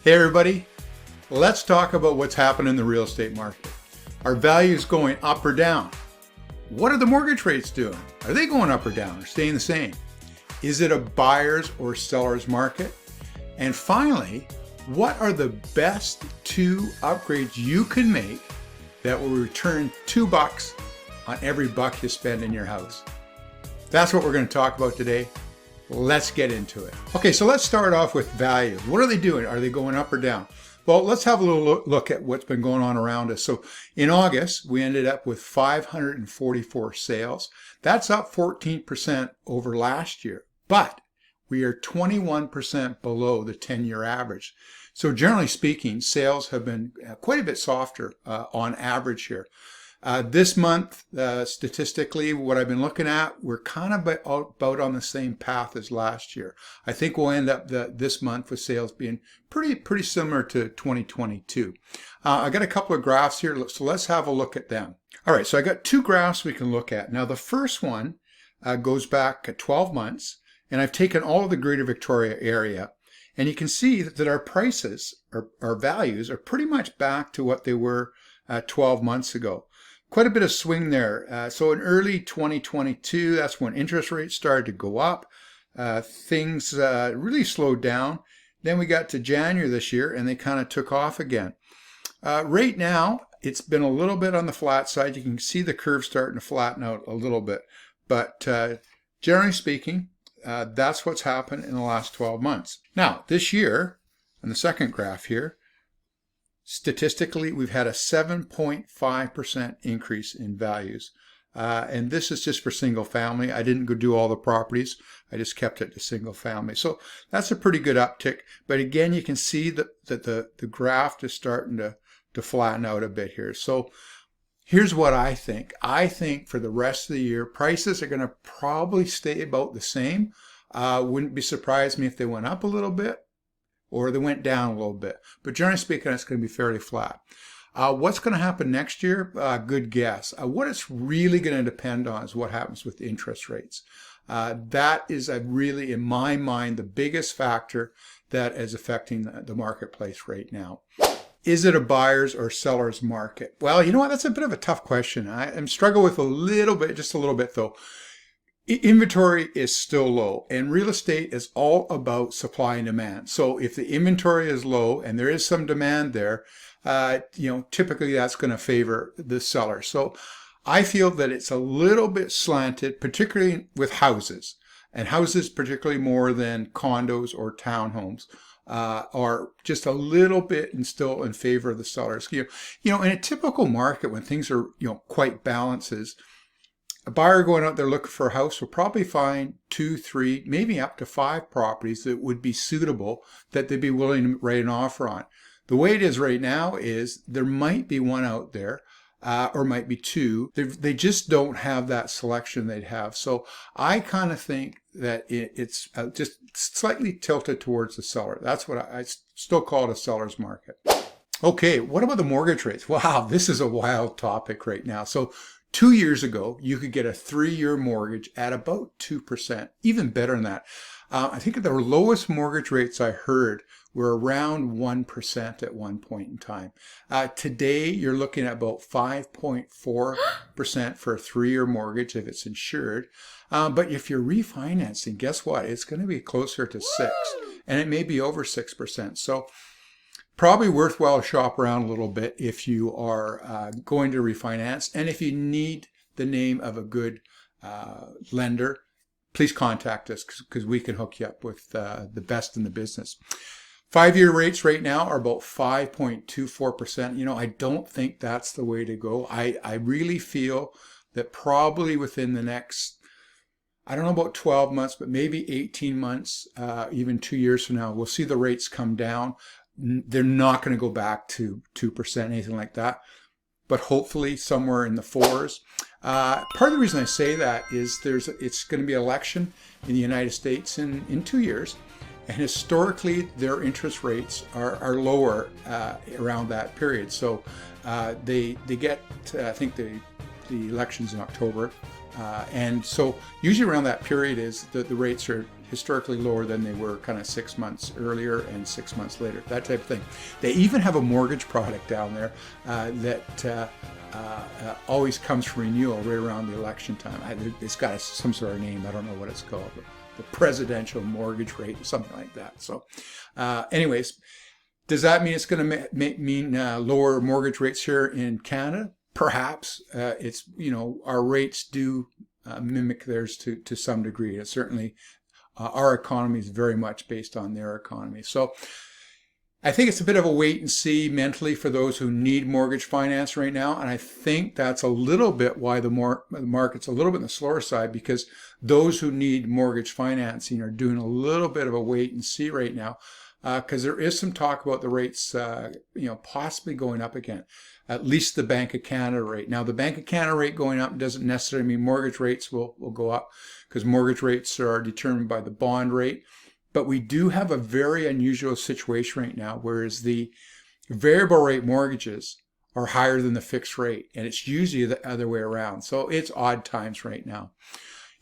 Hey everybody, let's talk about what's happening in the real estate market. Are values going up or down? What are the mortgage rates doing? Are they going up or down or staying the same? Is it a buyer's or seller's market? And finally, what are the best 2 upgrades you can make that will return $2 on every buck you spend in your house? That's what we're going to talk about today. Let's get into it. Okay, so let's start off with values. What are they doing? Are they going up or down? Well, let's have a little look at what's been going on around us. So in August, we ended up with 544 sales. That's up 14% over last year, but we are 21% below the 10-year average. So generally speaking, sales have been quite a bit softer on average here. This month, statistically, what I've been looking at, we're kind of about on the same path as last year. I think we'll end up this month with sales being pretty similar to 2022. I got a couple of graphs here, so let's have a look at them. All right, so I got 2 graphs we can look at. Now, the first one goes back 12 months, and I've taken all of the Greater Victoria area, and you can see that our prices, our values, are pretty much back to what they were 12 months ago. Quite a bit of swing there. So in early 2022, that's when interest rates started to go up. Things really slowed down. Then we got to January this year and they kind of took off again. Right now, it's been a little bit on the flat side. You can see the curve starting to flatten out a little bit. But generally speaking, that's what's happened in the last 12 months. Now, this year, on the second graph here, statistically, we've had a 7.5% increase in values. And this is just for single family. I didn't go do all the properties. I just kept it to single family. So that's a pretty good uptick. But again, you can see that the graph is starting to flatten out a bit here. So here's what I think. I think for the rest of the year, prices are going to probably stay about the same. Wouldn't be surprised me if they went up a little bit, or they went down a little bit. But generally speaking, it's going to be fairly flat. What's going to happen next year? Good guess. What it's really going to depend on is what happens with interest rates. That is really, in my mind, the biggest factor that is affecting the marketplace right now. Is it a buyer's or seller's market? Well, you know what? That's a bit of a tough question. I'm struggling with just a little bit though. Inventory is still low, and real estate is all about supply and demand. So if the inventory is low and there is some demand there, typically that's going to favor the seller. So I feel that it's a little bit slanted, particularly with houses, and houses particularly more than condos or townhomes. Are just a little bit and still in favor of the sellers. In a typical market when things are quite balanced, a buyer going out there looking for a house will probably find 2, 3, maybe up to 5 properties that would be suitable that they'd be willing to write an offer on. The way it is right now is there might be one out there or might be 2. They just don't have that selection they'd have. So I kind of think that it's just slightly tilted towards the seller. That's what I still call it, a seller's market. Okay, what about the mortgage rates? Wow, this is a wild topic right now. So 2 years ago, you could get a 3-year mortgage at about 2%, even better than that. I think the lowest mortgage rates I heard were around 1% at one point in time. Today, you're looking at about 5.4% for a 3-year mortgage if it's insured. But if you're refinancing, guess what? It's going to be closer to 6%, and it may be over 6%. So probably worthwhile to shop around a little bit if you are going to refinance. And if you need the name of a good lender, please contact us because we can hook you up with the best in the business. 5-year rates right now are about 5.24%. I don't think that's the way to go. I really feel that probably within the next, I don't know about 12 months, but maybe 18 months, even 2 years from now, we'll see the rates come down. They're not going to go back to 2%, anything like that, but hopefully somewhere in the 4s. Part of the reason I say that is it's going to be an election in the United States in 2 years, and historically their interest rates are lower around that period. So they get, I think the election's in October, and so usually around that period is the rates are historically lower than they were kind of 6 months earlier and 6 months later, that type of thing. They even have a mortgage product down there that always comes for renewal right around the election time. It's got some sort of name. I don't know what it's called, but the presidential mortgage rate or something like that. So anyways, does that mean it's going to mean lower mortgage rates here in Canada? Perhaps. It's, our rates do mimic theirs to some degree. It's certainly our economy is very much based on their economy. So I think it's a bit of a wait and see mentally for those who need mortgage finance right now. And I think that's a little bit why the market's a little bit on the slower side, because those who need mortgage financing are doing a little bit of a wait and see right now. Because there is some talk about the rates, possibly going up again. At least the Bank of Canada rate. Now, the Bank of Canada rate going up doesn't necessarily mean mortgage rates will go up, because mortgage rates are determined by the bond rate. But we do have a very unusual situation right now, whereas the variable rate mortgages are higher than the fixed rate, and it's usually the other way around. So it's odd times right now.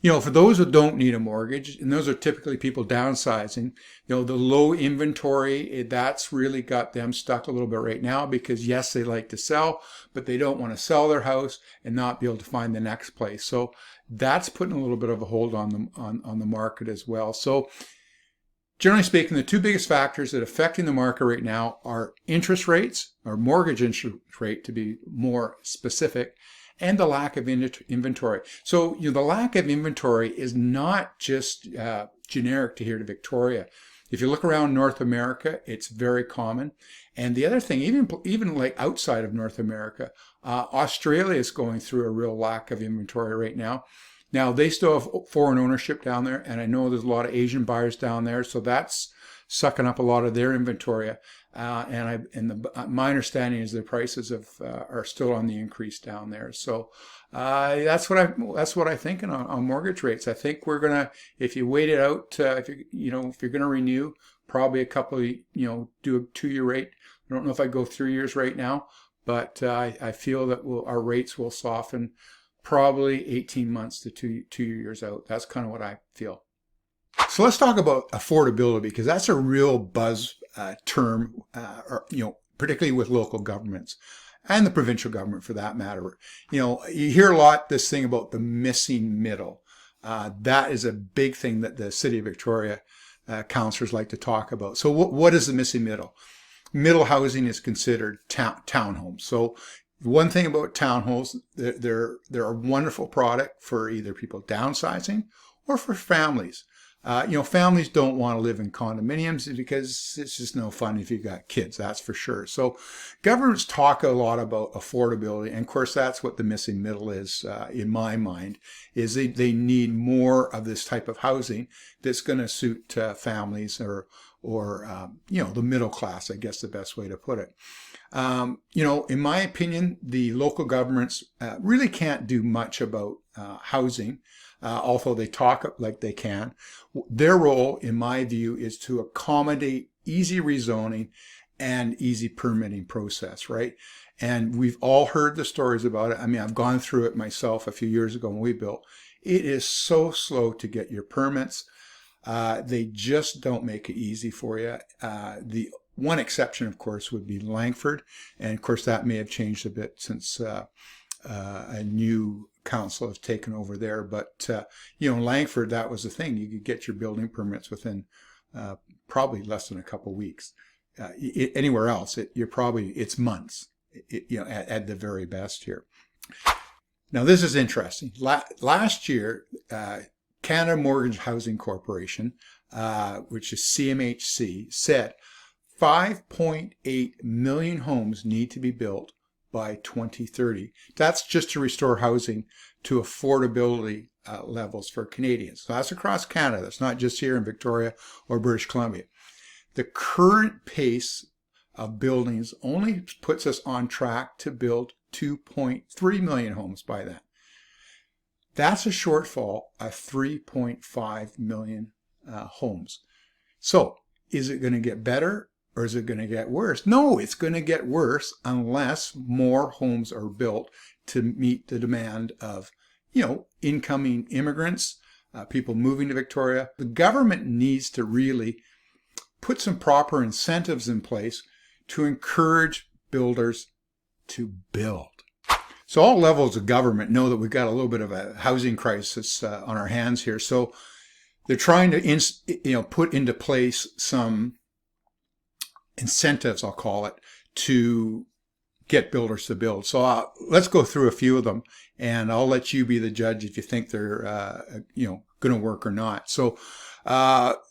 For those who don't need a mortgage, and those are typically people downsizing, the low inventory, that's really got them stuck a little bit right now, because yes, they like to sell, but they don't want to sell their house and not be able to find the next place. So that's putting a little bit of a hold on the market as well. So generally speaking, the two biggest factors that are affecting the market right now are interest rates, or mortgage interest rate to be more specific, and the lack of inventory. So the lack of inventory is not just generic to here to Victoria. If you look around North America, it's very common. And the other thing, even like outside of North America, Australia is going through a real lack of inventory right now. Now, they still have foreign ownership down there, and I know there's a lot of Asian buyers down there, so that's sucking up a lot of their inventory. My understanding is the prices are still on the increase down there. So that's what I think on mortgage rates. I think we're gonna, if you wait it out, if you're gonna renew, probably a couple of, do a 2-year rate. I don't know if I go 3 years right now, but I feel that our rates will soften probably 18 months to two years out. That's kind of what I feel. So let's talk about affordability, because that's a real buzz term, particularly with local governments and the provincial government for that matter. You hear a lot this thing about the missing middle. That is a big thing that the City of Victoria councillors like to talk about. So what is the missing middle? Middle housing is considered townhomes. So one thing about townhomes, they're a wonderful product for either people downsizing or for families. Families don't want to live in condominiums because it's just no fun if you've got kids, that's for sure. So governments talk a lot about affordability, and of course that's what the missing middle is, in my mind, is they need more of this type of housing that's going to suit families or the middle class, I guess the best way to put it. In my opinion, the local governments really can't do much about housing. Although they talk like they can. Their role, in my view, is to accommodate easy rezoning and easy permitting process, right? And we've all heard the stories about it. I mean, I've gone through it myself a few years ago when we built. It is so slow to get your permits. They just don't make it easy for you. The one exception, of course, would be Langford. And of course, that may have changed a bit since a new council has taken over there. But, in Langford, that was the thing. You could get your building permits within probably less than a couple weeks. Anywhere else, it's months, at the very best here. Now, this is interesting. Last year, Canada Mortgage Housing Corporation, which is CMHC, said 5.8 million homes need to be built by 2030. That's just to restore housing to affordability levels for Canadians. So that's across Canada. That's not just here in Victoria or British Columbia. The current pace of buildings only puts us on track to build 2.3 million homes by then. That's a shortfall of 3.5 million homes. So is it going to get better? Or is it going to get worse? No, it's going to get worse unless more homes are built to meet the demand of, incoming immigrants, people moving to Victoria. The government needs to really put some proper incentives in place to encourage builders to build. So all levels of government know that we've got a little bit of a housing crisis on our hands here. So they're trying to put into place some incentives, I'll call it, to get builders to build. So let's go through a few of them, and I'll let you be the judge if you think they're going to work or not. So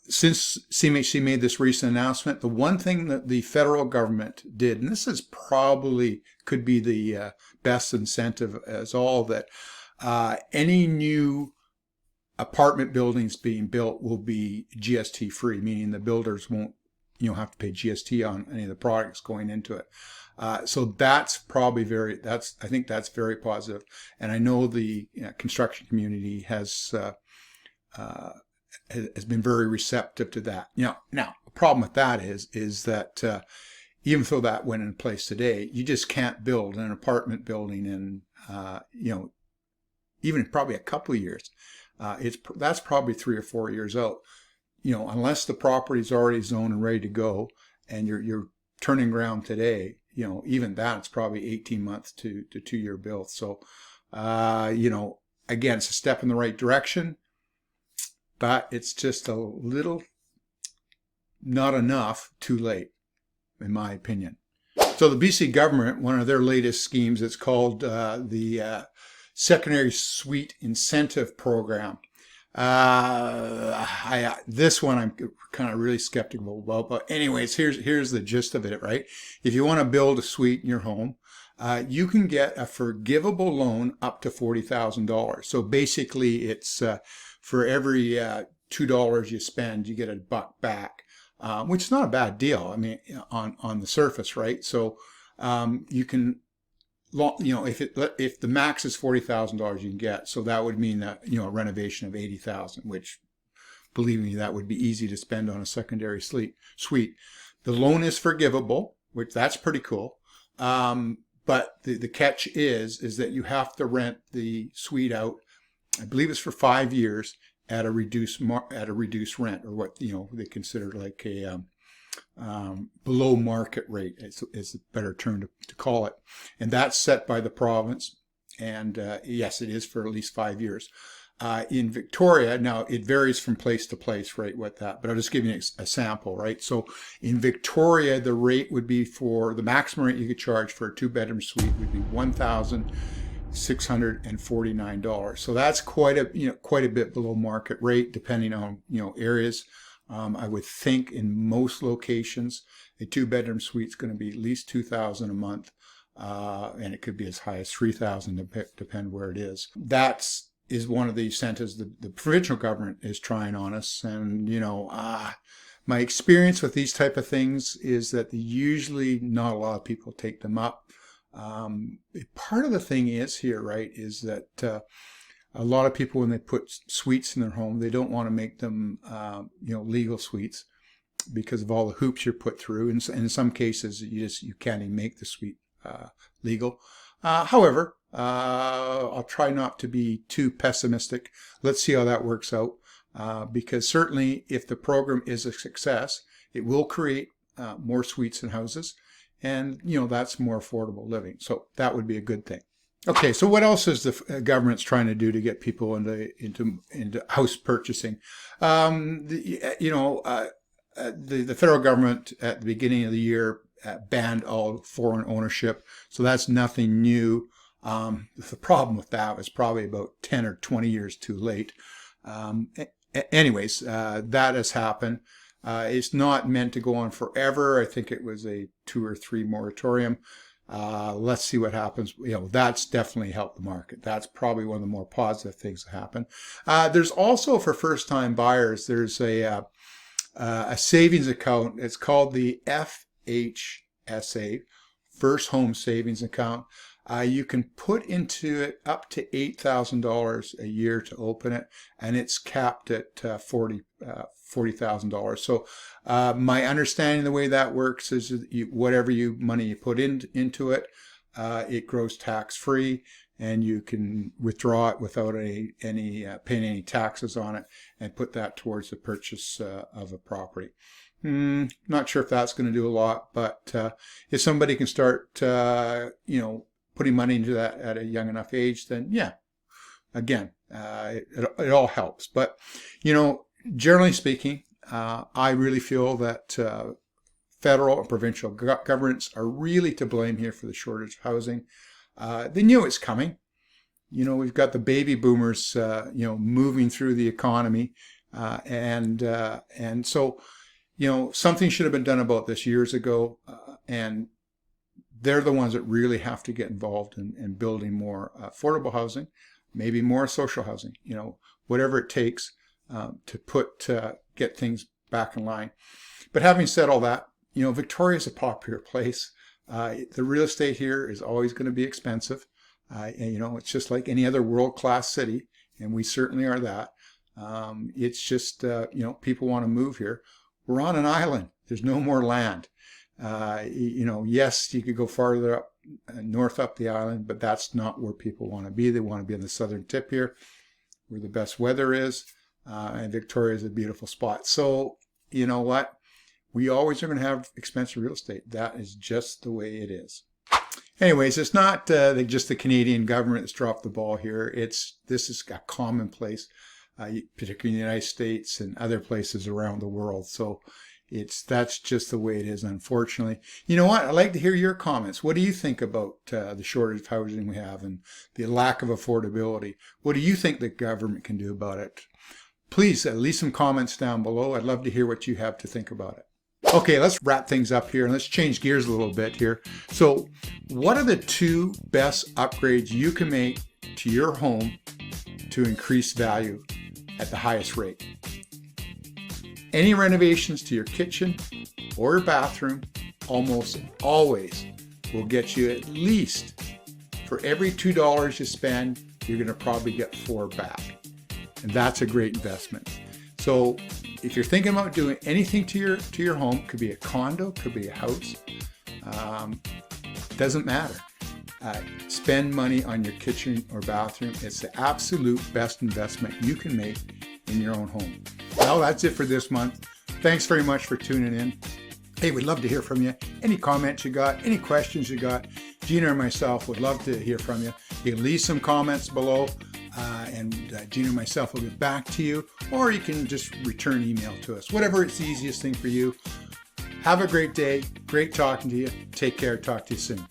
since CMHC made this recent announcement, the one thing that the federal government did, and this is probably could be the best incentive as all, that any new apartment buildings being built will be GST free, meaning the builders won't have to pay GST on any of the products going into it. So that's probably I think that's very positive. And I know the construction community has been very receptive to that. Now the problem with that is that even though that went in place today, you just can't build an apartment building in even probably a couple of years. That's probably 3 or 4 years out. Unless the property's already zoned and ready to go, and you're turning ground today, even that's probably 18 months to 2-year build. So, again, it's a step in the right direction, but it's just a little, not enough, too late, in my opinion. So the BC government, one of their latest schemes, it's called the Secondary Suite Incentive Program. This one I'm kind of really skeptical about, but anyways, here's the gist of it, right? If you want to build a suite in your home, you can get a forgivable loan up to $40,000. So basically, it's for every $2 you spend, you get $1 back, which is not a bad deal. I mean, on the surface, right? So you can. If the max is $40,000 you can get, so that would mean that a renovation of $80,000, which, believe me, that would be easy to spend on a secondary suite. The loan is forgivable, which that's pretty cool. But the catch is that you have to rent the suite out. I believe it's for 5 years at a reduced rent, or what they consider like a below market rate is a better term to call it, and that's set by the province. And yes, it is for at least 5 years. In Victoria, now it varies from place to place, right? With that, but I'll just give you a sample, right? So in Victoria, the rate would be for the maximum rate you could charge for a 2-bedroom suite would be $1,649. So that's quite a bit below market rate, depending on areas. I would think in most locations, a 2-bedroom suite is going to be at least $2,000 a month, and it could be as high as $3,000, depend where it is. That is one of the incentives the provincial government is trying on us. And my experience with these type of things is that usually not a lot of people take them up. Part of the thing is here, right, is that a lot of people, when they put suites in their home, they don't want to make them, legal suites because of all the hoops you're put through. And in some cases, you can't even make the suite legal. However, I'll try not to be too pessimistic. Let's see how that works out. Because certainly, if the program is a success, it will create more suites and houses, and that's more affordable living. So that would be a good thing. Okay, so what else is the government's trying to do to get people into house purchasing? The federal government at the beginning of the year banned all foreign ownership, so that's nothing new. The problem with that was probably about 10 or 20 years too late. Anyways, that has happened. It's not meant to go on forever. I think it was a 2 or 3 moratorium. Let's see what happens. That's definitely helped the market. That's probably one of the more positive things that happen. There's also, for first-time buyers, there's a savings account. It's called the FHSA, First Home Savings Account. You can put into it up to $8,000 a year to open it, and it's capped at $40,000. So my understanding of the way that works is whatever money you put into it, it grows tax-free. and you can withdraw it without paying any taxes on it and put that towards the purchase of a property. Not sure if that's going to do a lot, but if somebody can start, putting money into that at a young enough age, then yeah, again, it all helps. But, generally speaking, I really feel that federal and provincial governments are really to blame here for the shortage of housing. They knew it's coming. We've got the baby boomers, moving through the economy, and so, something should have been done about this years ago, and they're the ones that really have to get involved in building more affordable housing, maybe more social housing, whatever it takes to get things back in line. But having said all that, Victoria is a popular place. The real estate here is always going to be expensive. It's just like any other world-class city, and we certainly are that. It's just, people want to move here. We're on an island. There's no more land. Yes, you could go farther up, north up the island, but that's not where people want to be. They want to be on the southern tip here, where the best weather is, and Victoria is a beautiful spot. So, you know what? We always are going to have expensive real estate. That is just the way it is. Anyways, it's not just the Canadian government that's dropped the ball here. This is a commonplace, particularly in the United States and other places around the world. So that's just the way it is, unfortunately. You know what? I'd like to hear your comments. What do you think about the shortage of housing we have and the lack of affordability? What do you think the government can do about it? Please leave some comments down below. I'd love to hear what you have to think about it. Okay, let's wrap things up here and let's change gears a little bit here. So what are the 2 best upgrades you can make to your home to increase value at the highest rate? Any renovations to your kitchen or your bathroom almost always will get you, at least for every $2 you spend, you're going to probably get 4 back. And that's a great investment. So if you're thinking about doing anything to your home, could be a condo, could be a house, doesn't matter. Spend money on your kitchen or bathroom. It's the absolute best investment you can make in your own home. Well, that's it for this month. Thanks very much for tuning in. Hey, we'd love to hear from you. Any comments you got, any questions you got, Gina or myself would love to hear from you. You can leave some comments below. And Gina and myself will get back to you, or you can just return email to us. Whatever is the easiest thing for you. Have a great day. Great talking to you. Take care. Talk to you soon.